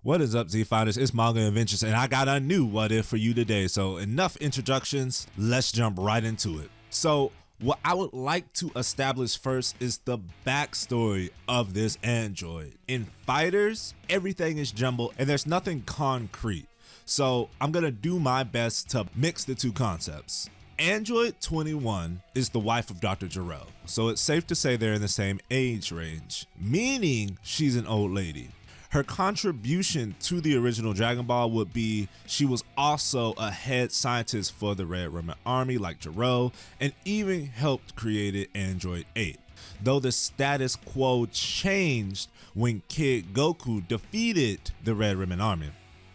What is up, Z Fighters? It's Manga Adventures, and I got a new what if for you today. So enough introductions, let's jump right into it. So what I would like to establish first is the backstory of this android. In Fighters, everything is jumbled and there's nothing concrete. So I'm gonna do my best to mix the two concepts. Android 21 is the wife of Dr. Gero, so it's safe to say they're in the same age range, meaning she's an old lady. Her contribution to the original Dragon Ball would be she was also a head scientist for the Red Ribbon Army like Gero, and even helped create Android 8. Though the status quo changed when Kid Goku defeated the Red Ribbon Army.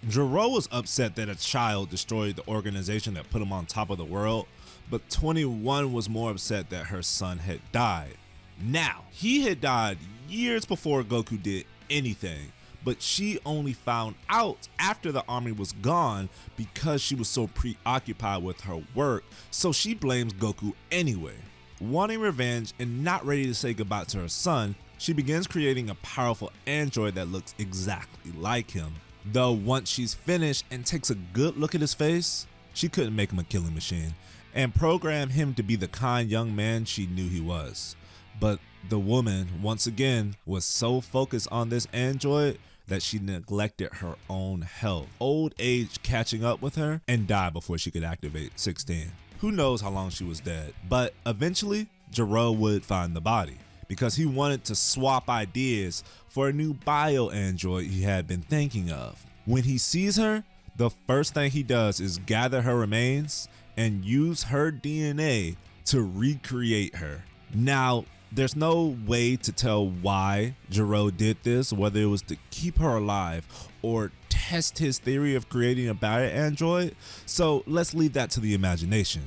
Gero was upset that a child destroyed the organization that put him on top of the world, but 21 was more upset that her son had died. Now, he had died years before Goku did anything, but she only found out after the army was gone because she was so preoccupied with her work, so she blames Goku anyway. Wanting revenge and not ready to say goodbye to her son, she begins creating a powerful android that looks exactly like him. Though once she's finished and takes a good look at his face, she couldn't make him a killing machine and program him to be the kind young man she knew he was. But the woman, once again, was so focused on this android that she neglected her own health. Old age catching up with her and died before she could activate 16. Who knows how long she was dead, but eventually Gero would find the body because he wanted to swap ideas for a new bio android he had been thinking of. When he sees her, the first thing he does is gather her remains and use her DNA to recreate her. Now, there's no way to tell why Gero did this, whether it was to keep her alive or test his theory of creating a bio android, so let's leave that to the imagination.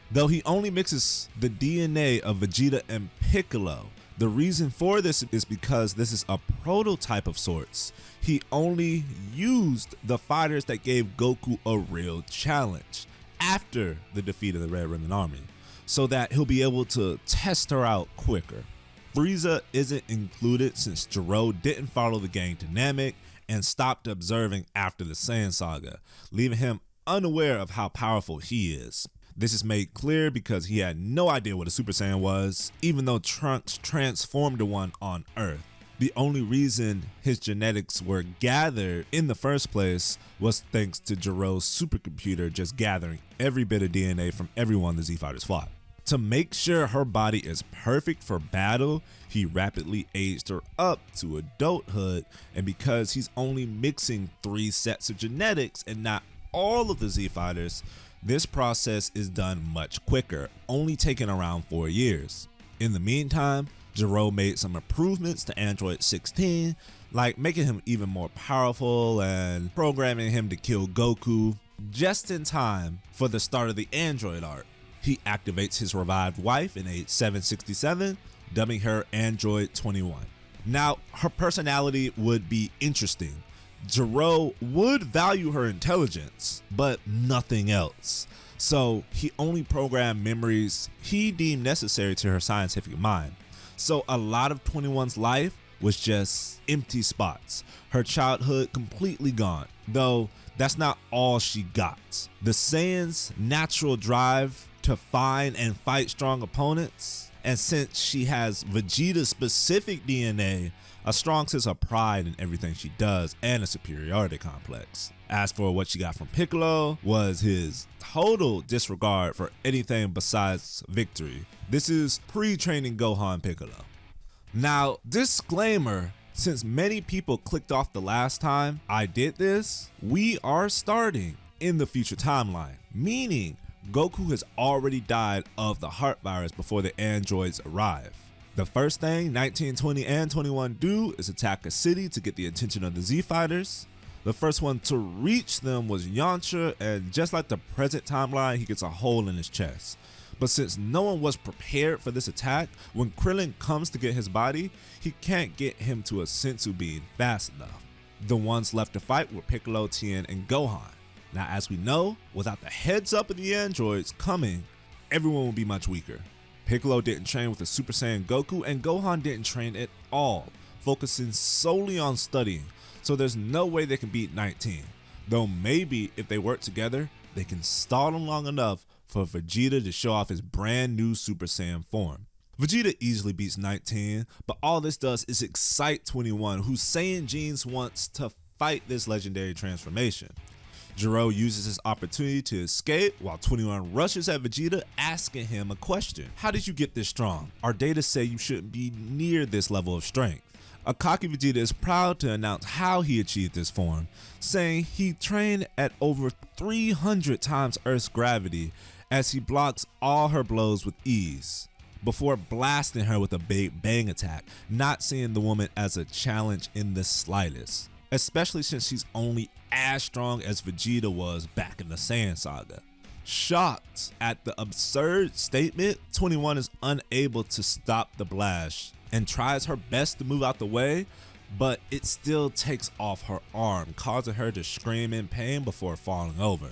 Though he only mixes the DNA of Vegeta and Piccolo, the reason for this is because this is a prototype of sorts. He only used the fighters that gave Goku a real challenge after the defeat of the Red Ribbon Army, so that he'll be able to test her out quicker. Frieza isn't included since Gero didn't follow the gang dynamic and stopped observing after the Saiyan saga, leaving him unaware of how powerful he is. This is made clear because he had no idea what a Super Saiyan was, even though Trunks transformed to one on Earth. The only reason his genetics were gathered in the first place was thanks to Gero's supercomputer just gathering every bit of DNA from everyone the Z-Fighters fought. To make sure her body is perfect for battle, he rapidly aged her up to adulthood, and because he's only mixing 3 sets of genetics and not all of the Z-Fighters, this process is done much quicker, only taking around 4 years. In the meantime, Gero made some improvements to Android 16, like making him even more powerful and programming him to kill Goku just in time for the start of the Android arc. He activates his revived wife in age 767, dubbing her Android 21. Now, her personality would be interesting. Gero would value her intelligence, but nothing else. So he only programmed memories he deemed necessary to her scientific mind. So a lot of 21's life was just empty spots. Her childhood completely gone, though that's not all she got. The Saiyan's natural drive to find and fight strong opponents, and since she has Vegeta's specific DNA, a strong sense of pride in everything she does and a superiority complex. As for what she got from Piccolo was his total disregard for anything besides victory. This is pre-training Gohan Piccolo. Now, disclaimer, since many people clicked off the last time I did this, we are starting in the future timeline, meaning Goku has already died of the heart virus before the androids arrive. The first thing 19, 20, and 21 do is attack a city to get the attention of the Z-Fighters. The first one to reach them was Yamcha, and just like the present timeline, he gets a hole in his chest. But since no one was prepared for this attack, when Krillin comes to get his body, he can't get him to a Sensu being fast enough. The ones left to fight were Piccolo, Tien, and Gohan. Now, as we know, without the heads up of the androids coming, everyone will be much weaker. Piccolo didn't train with the Super Saiyan Goku, and Gohan didn't train at all, focusing solely on studying. so there's no way they can beat 19. Though maybe if they work together, they can stall them long enough for Vegeta to show off his brand new Super Saiyan form. Vegeta easily beats 19, but all this does is excite 21, whose Saiyan genes wants to fight this legendary transformation. Gero uses his opportunity to escape while 21 rushes at Vegeta, asking him a question. How did you get this strong? Our data say you shouldn't be near this level of strength. A cocky Vegeta is proud to announce how he achieved this form, saying he trained at over 300 times Earth's gravity as he blocks all her blows with ease, before blasting her with a big bang attack, not seeing the woman as a challenge in the slightest, especially since she's only as strong as Vegeta was back in the Saiyan saga. Shocked at the absurd statement, 21 is unable to stop the blast and tries her best to move out the way, but it still takes off her arm, causing her to scream in pain before falling over.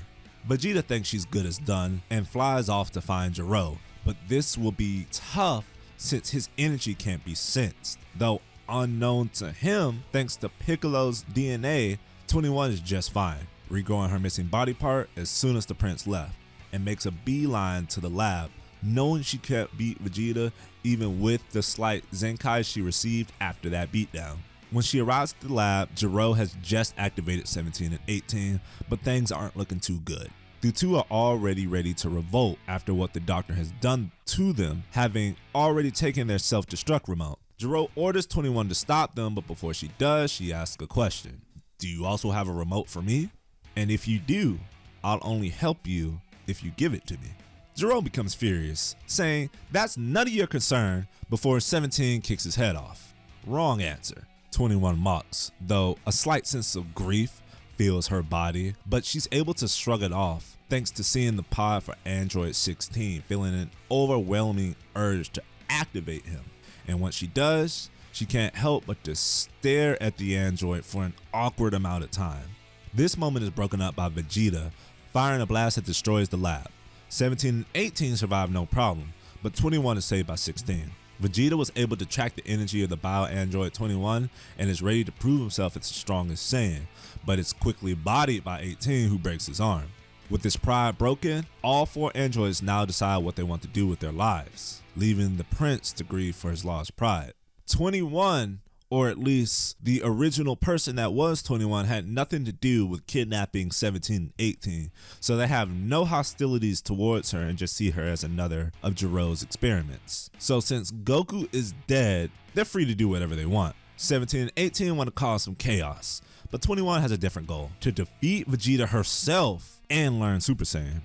Vegeta thinks she's good as done and flies off to find Gero, but this will be tough since his energy can't be sensed. Though unknown to him, thanks to Piccolo's DNA, 21 is just fine, regrowing her missing body part as soon as the prince left, and makes a beeline to the lab, knowing she can't beat Vegeta even with the slight Zenkai she received after that beatdown. When she arrives at the lab, Gero has just activated 17 and 18, but things aren't looking too good. The two are already ready to revolt after what the doctor has done to them, having already taken their self-destruct remote. Gero orders 21 to stop them, but before she does, she asks a question. Do you also have a remote for me? And if you do, I'll only help you if you give it to me. Gero becomes furious, saying that's none of your concern, before 17 kicks his head off. Wrong answer. 21 mocks, though a slight sense of grief fills her body, but she's able to shrug it off thanks to seeing the pod for Android 16, feeling an overwhelming urge to activate him. And once she does, she can't help but to stare at the android for an awkward amount of time. This moment is broken up by Vegeta firing a blast that destroys the lab. 17 and 18 survive no problem, but 21 is saved by 16. Vegeta was able to track the energy of the bio-android 21 and is ready to prove himself as the strongest Saiyan, but is quickly bodied by 18, who breaks his arm. With his pride broken, all 4 androids now decide what they want to do with their lives, leaving the prince to grieve for his lost pride. 21, or at least the original person that was 21, had nothing to do with kidnapping 17 and 18, so they have no hostilities towards her and just see her as another of Gero's experiments. So since Goku is dead, they're free to do whatever they want. 17 and 18 want to cause some chaos, but 21 has a different goal: to defeat Vegeta herself and learn Super Saiyan.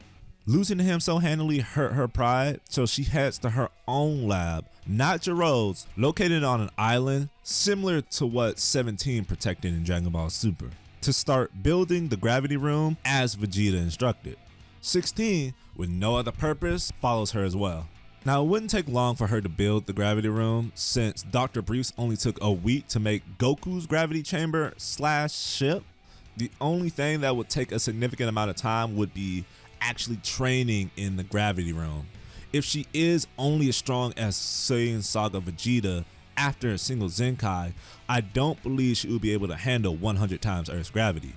Losing to him so handily hurt her pride, so she heads to her own lab, not Gero's, located on an island similar to what 17 protected in Dragon Ball Super, to start building the gravity room as Vegeta instructed. 16, with no other purpose, follows her as well. Now, it wouldn't take long for her to build the gravity room, since Dr. Briefs only took a week to make Goku's gravity chamber / ship. The only thing that would take a significant amount of time would be actually training in the gravity room. If she is only as strong as Saiyan Saga Vegeta after a single Zenkai, I don't believe she will be able to handle 100 times Earth's gravity.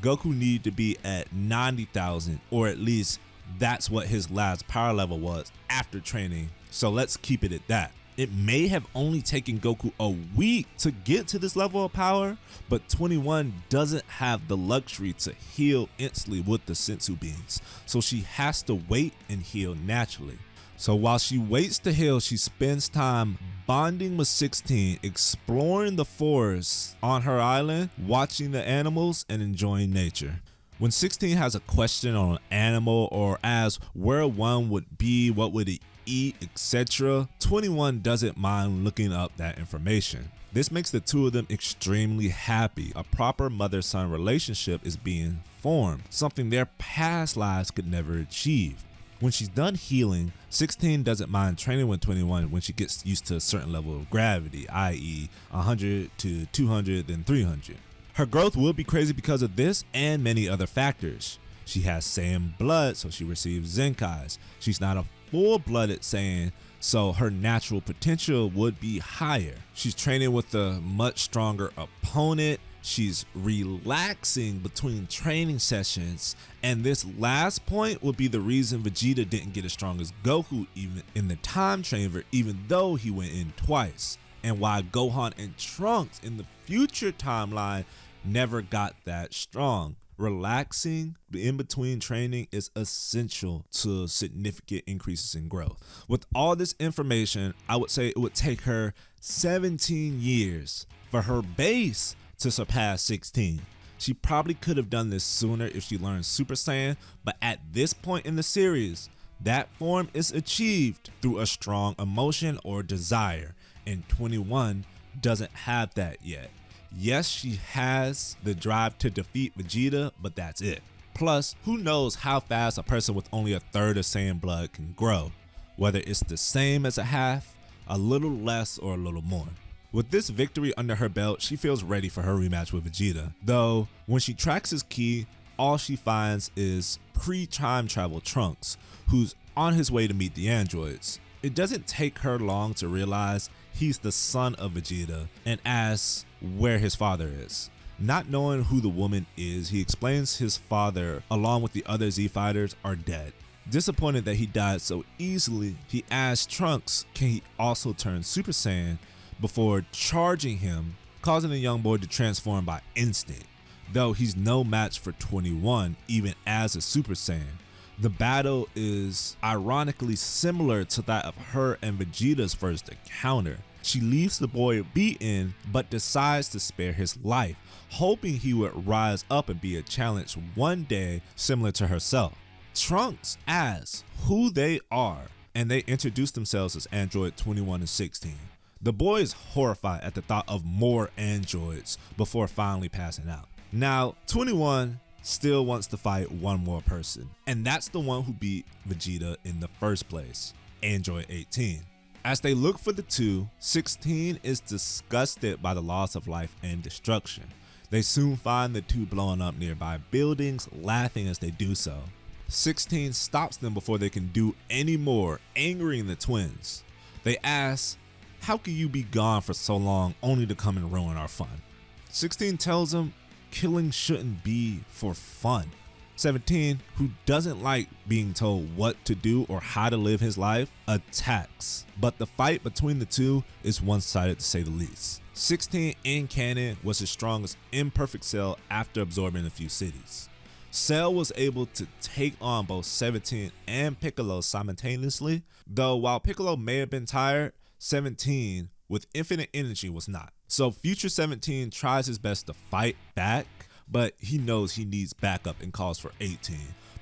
Goku needed to be at 90,000, or at least that's what his last power level was after training, so let's keep it at that. It may have only taken Goku a week to get to this level of power, but 21 doesn't have the luxury to heal instantly with the Senzu beans, so she has to wait and heal naturally. So while she waits to heal, she spends time bonding with 16, exploring the forest on her island, watching the animals, and enjoying nature. When 16 has a question on an animal or asks where one would be, what would it eat, etc., 21 doesn't mind looking up that information. This makes the two of them extremely happy. A proper mother-son relationship is being formed, something their past lives could never achieve. When she's done healing, 16 doesn't mind training with 21 when she gets used to a certain level of gravity, i.e. 100 to 200 then 300. Her growth will be crazy because of this and many other factors. She has Saiyan blood, so she receives Zenkais. She's not a full-blooded Saiyan, so her natural potential would be higher. She's training with a much stronger opponent She's relaxing between training sessions, and this last point would be the reason Vegeta didn't get as strong as Goku even in the time chamber, even though he went in twice, and why Gohan and Trunks in the future timeline never got that strong. Relaxing in between training is essential to significant increases in growth. With all this information, I would say it would take her 17 years for her base to surpass 16. She probably could have done this sooner if she learned Super Saiyan, but at this point in the series, that form is achieved through a strong emotion or desire, and 21 doesn't have that yet. Yes, she has the drive to defeat Vegeta, but that's it. Plus, who knows how fast a person with only a third of Saiyan blood can grow, whether it's the same as a half, a little less, or a little more. With this victory under her belt, she feels ready for her rematch with Vegeta, though when she tracks his ki, all she finds is pre-time travel Trunks, who's on his way to meet the androids. It doesn't take her long to realize he's the son of Vegeta and asks where his father is. Not knowing who the woman is, he explains his father, along with the other Z fighters, are dead. Disappointed that he died so easily, he asks Trunks can he also turn Super Saiyan before charging him, causing the young boy to transform by instinct, though he's no match for 21 even as a Super Saiyan. The battle is ironically similar to that of her and Vegeta's first encounter. She leaves the boy beaten but decides to spare his life, hoping he would rise up and be a challenge one day similar to herself. Trunks asks who they are, and they introduce themselves as Android 21 and 16. The boy is horrified at the thought of more androids before finally passing out. Now, 21 still wants to fight one more person, and that's the one who beat Vegeta in the first place, Android 18. As they look for the two, 16 is disgusted by the loss of life and destruction. They soon find the two blowing up nearby buildings, laughing as they do so. 16 stops them before they can do any more, angering the twins. They ask, how can you be gone for so long only to come and ruin our fun? 16 tells them killing shouldn't be for fun. 17, who doesn't like being told what to do or how to live his life, attacks. But the fight between the two is one-sided to say the least. 16 in canon was as strong as Imperfect Cell after absorbing a few cities. Cell was able to take on both 17 and Piccolo simultaneously, though while Piccolo may have been tired, 17 with infinite energy was not. So future 17 tries his best to fight back, but he knows he needs backup and calls for 18.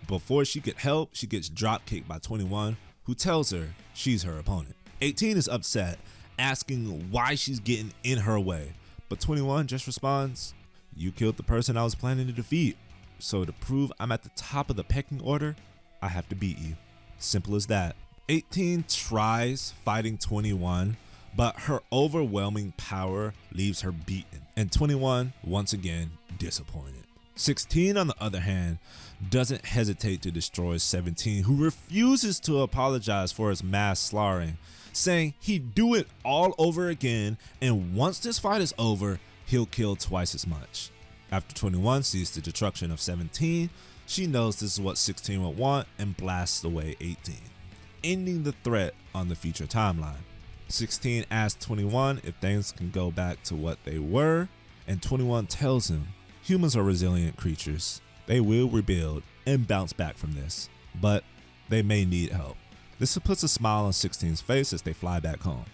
Before she could help, she gets dropkicked by 21, who tells her she's her opponent. 18 is upset, asking why she's getting in her way, but 21 just responds, you killed the person I was planning to defeat, so to prove I'm at the top of the pecking order, I have to beat you. Simple as that. 18 tries fighting 21, but her overwhelming power leaves her beaten, and 21 once again disappointed. 16 on the other hand doesn't hesitate to destroy 17, who refuses to apologize for his mass slaughtering, saying he'd do it all over again, and once this fight is over, he'll kill twice as much. After 21 sees the destruction of 17, she knows this is what 16 would want and blasts away 18, ending the threat on the future timeline. 16 asks 21 if things can go back to what they were, and 21 tells him humans are resilient creatures. They will rebuild and bounce back from this, but they may need help. This puts a smile on 16's face as they fly back home.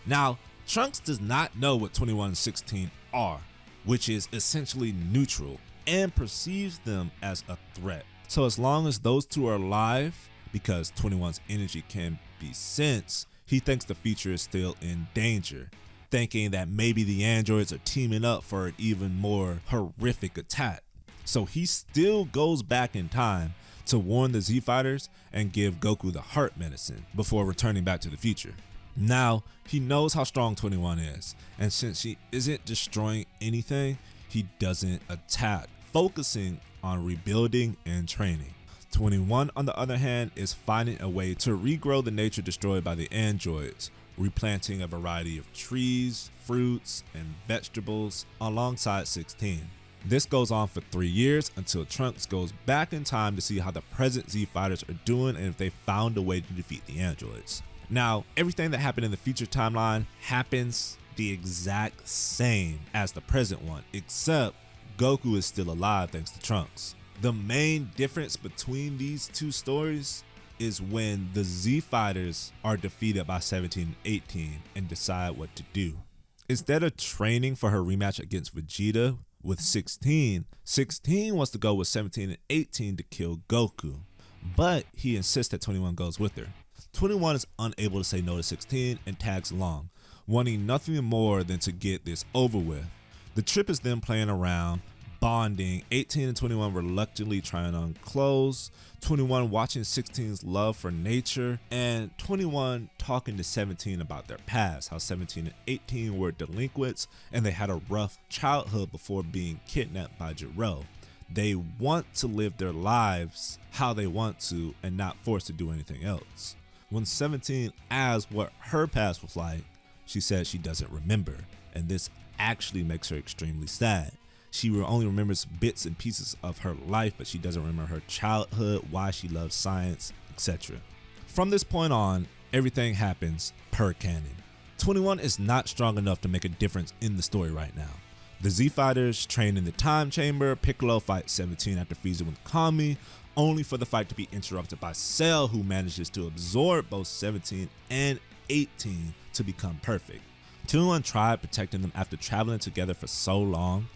Now, Trunks does not know what 21 and 16 are, which is essentially neutral, and perceives them as a threat. So as long as those two are alive, because 21's energy can be sensed, he thinks the future is still in danger, thinking that maybe the androids are teaming up for an even more horrific attack. So he still goes back in time to warn the Z Fighters and give Goku the heart medicine before returning back to the future. Now, he knows how strong 21 is, and since she isn't destroying anything, he doesn't attack, focusing on rebuilding and training. 21, on the other hand, is finding a way to regrow the nature destroyed by the androids, replanting a variety of trees, fruits, and vegetables alongside 16. This goes on for 3 years until Trunks goes back in time to see how the present Z Fighters are doing and if they found a way to defeat the androids. Now, everything that happened in the future timeline happens the exact same as the present one, except Goku is still alive thanks to Trunks. The main difference between these two stories is when the Z Fighters are defeated by 17 and 18 and decide what to do. Instead of training for her rematch against Vegeta with 16 wants to go with 17 and 18 to kill Goku, but he insists that 21 goes with her. 21 is unable to say no to 16 and tags along, wanting nothing more than to get this over with. The trip is them playing around, bonding, 18 and 21 reluctantly trying on clothes, 21 watching 16's love for nature, and 21 talking to 17 about their past, how 17 and 18 were delinquents and they had a rough childhood before being kidnapped by Jiro. They want to live their lives how they want to and not forced to do anything else. When 17 asks what her past was like, she says she doesn't remember, and this actually makes her extremely sad. She only remembers bits and pieces of her life, but she doesn't remember her childhood, why she loves science, etc. From this point on, everything happens per canon. 21 is not strong enough to make a difference in the story right now. The Z Fighters train in the time chamber, Piccolo fights 17 after freezing with Kami, only for the fight to be interrupted by Cell, who manages to absorb both 17 and 18 to become perfect. 21 tried protecting them after traveling together for so long,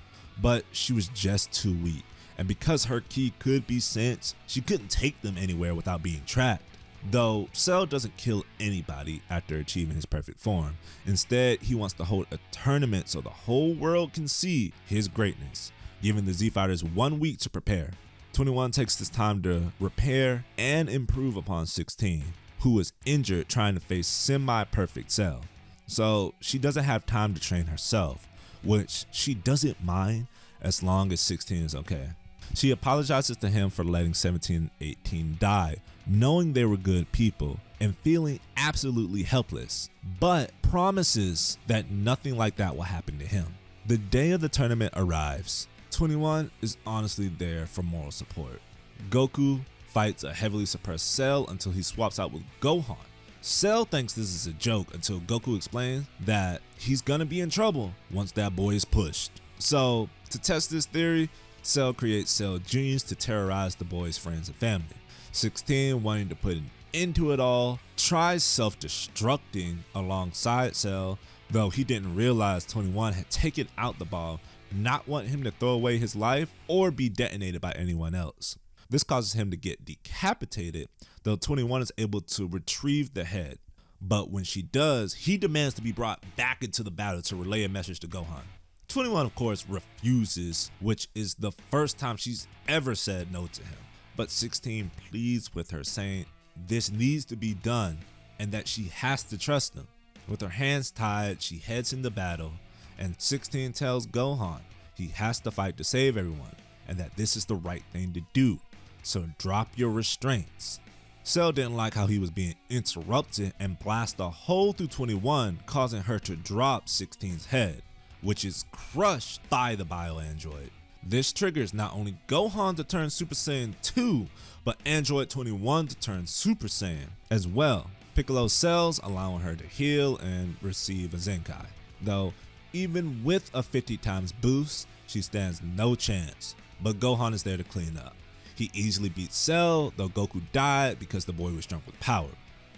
but she was just too weak, and because her ki could be sensed, she couldn't take them anywhere without being tracked. Though Cell doesn't kill anybody after achieving his perfect form. Instead, he wants to hold a tournament so the whole world can see his greatness, giving the Z Fighters 1 week to prepare. 21 takes this time to repair and improve upon 16, who was injured trying to face semi-perfect Cell. So she doesn't have time to train herself, which she doesn't mind as long as 16 is okay. She apologizes to him for letting 17 and 18 die, knowing they were good people and feeling absolutely helpless, but promises that nothing like that will happen to him. The day of the tournament arrives. 21 is honestly there for moral support. Goku fights a heavily suppressed Cell until he swaps out with Gohan. Cell thinks this is a joke until Goku explains that he's gonna be in trouble once that boy is pushed. So to test this theory, Cell creates Cell Juniors to terrorize the boy's friends and family. 16, wanting to put an end to it all, tries self-destructing alongside Cell, though he didn't realize 21 had taken out the ball, not wanting him to throw away his life or be detonated by anyone else. This causes him to get decapitated, though 21 is able to retrieve the head. But when she does, he demands to be brought back into the battle to relay a message to Gohan. 21 of course refuses, which is the first time she's ever said no to him. But 16 pleads with her, saying this needs to be done and that she has to trust him. With her hands tied, she heads into battle, and 16 tells Gohan he has to fight to save everyone and that this is the right thing to do, so drop your restraints. Cell didn't like how he was being interrupted and blast a hole through 21, causing her to drop 16's head, which is crushed by the bioandroid. This triggers not only Gohan to turn Super Saiyan 2, but Android 21 to turn Super Saiyan as well. Piccolo cells, allowing her to heal and receive a Zenkai. Though, even with a 50 times boost, she stands no chance, but Gohan is there to clean up. He easily beats Cell, though Goku died because the boy was drunk with power.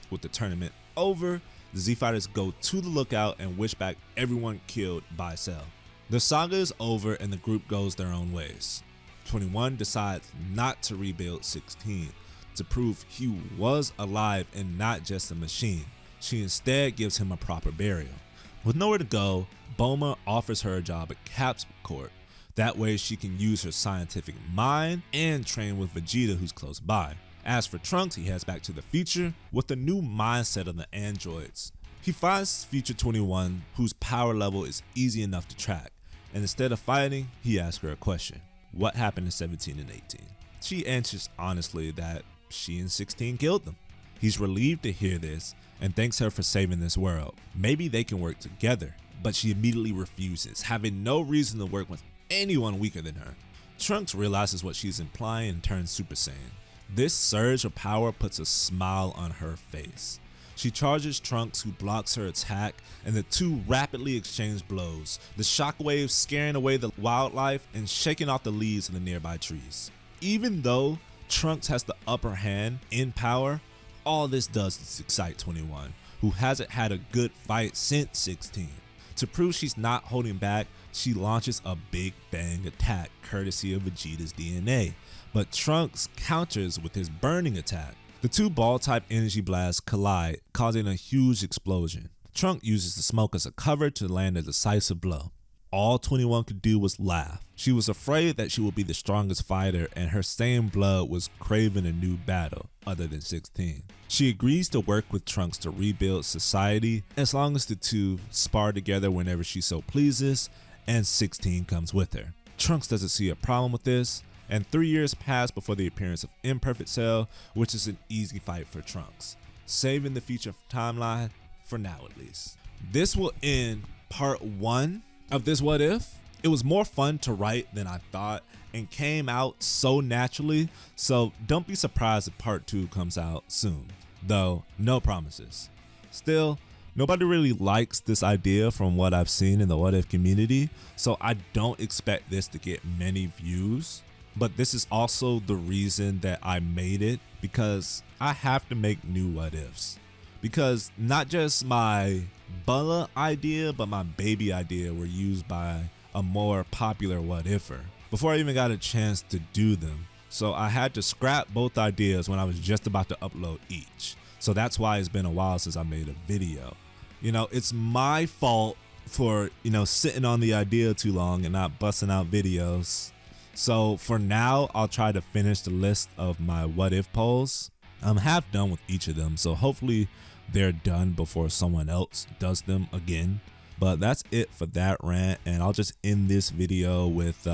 With the tournament over, the Z Fighters go to the lookout and wish back everyone killed by Cell. The saga is over and the group goes their own ways. 21 decides not to rebuild 16 to prove he was alive and not just a machine. She instead gives him a proper burial. With nowhere to go, Bulma offers her a job at Cap's court. That way she can use her scientific mind and train with Vegeta, who's close by. As for Trunks, he heads back to the future with a new mindset on the androids. He finds future 21, whose power level is easy enough to track, and instead of fighting, he asks her a question. What happened to 17 and 18? She answers honestly that she and 16 killed them. He's relieved to hear this and thanks her for saving this world. Maybe they can work together, but she immediately refuses, having no reason to work with anyone weaker than her. Trunks realizes what she's implying and turns Super Saiyan. This surge of power puts a smile on her face. She charges Trunks, who blocks her attack, and the two rapidly exchange blows, the shockwaves scaring away the wildlife and shaking off the leaves in the nearby trees. Even though Trunks has the upper hand in power, all this does is excite 21, who hasn't had a good fight since 16. To prove she's not holding back, she launches a big bang attack courtesy of Vegeta's DNA, but Trunks counters with his burning attack. The two ball-type energy blasts collide, causing a huge explosion. Trunks uses the smoke as a cover to land a decisive blow. All 21 could do was laugh. She was afraid that she would be the strongest fighter, and her Saiyan blood was craving a new battle other than 16. She agrees to work with Trunks to rebuild society as long as the two spar together whenever she so pleases, and 16 comes with her. Trunks doesn't see a problem with this, and 3 years pass before the appearance of Imperfect Cell, which is an easy fight for Trunks, saving the future timeline for now at least. This will end part 1 of this What If. It was more fun to write than I thought and came out so naturally, so don't be surprised if part 2 comes out soon, though no promises. Still, nobody really likes this idea from what I've seen in the What If community, so I don't expect this to get many views. But this is also the reason that I made it, because I have to make new What Ifs. Because not just my Bella idea, but my baby idea were used by a more popular What Iffer before I even got a chance to do them. So I had to scrap both ideas when I was just about to upload each. So that's why it's been a while since I made a video. You know, it's my fault for, sitting on the idea too long and not busting out videos. So for now, I'll try to finish the list of my What If polls. I'm half done with each of them, so hopefully they're done before someone else does them again. But that's it for that rant, and I'll just end this video with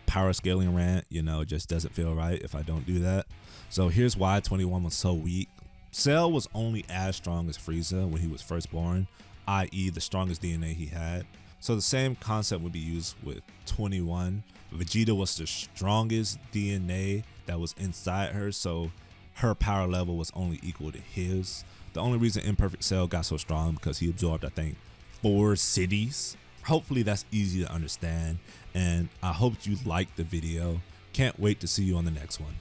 power scaling rant. It just doesn't feel right if I don't do that. So here's why 21 was so weak. Cell was only as strong as Frieza when he was first born, i.e. the strongest DNA he had. So the same concept would be used with 21. Vegeta was the strongest DNA that was inside her, so her power level was only equal to his. The only reason Imperfect Cell got so strong because he absorbed, I think, 4 cities. Hopefully that's easy to understand, and I hope you liked the video. Can't wait to see you on the next one.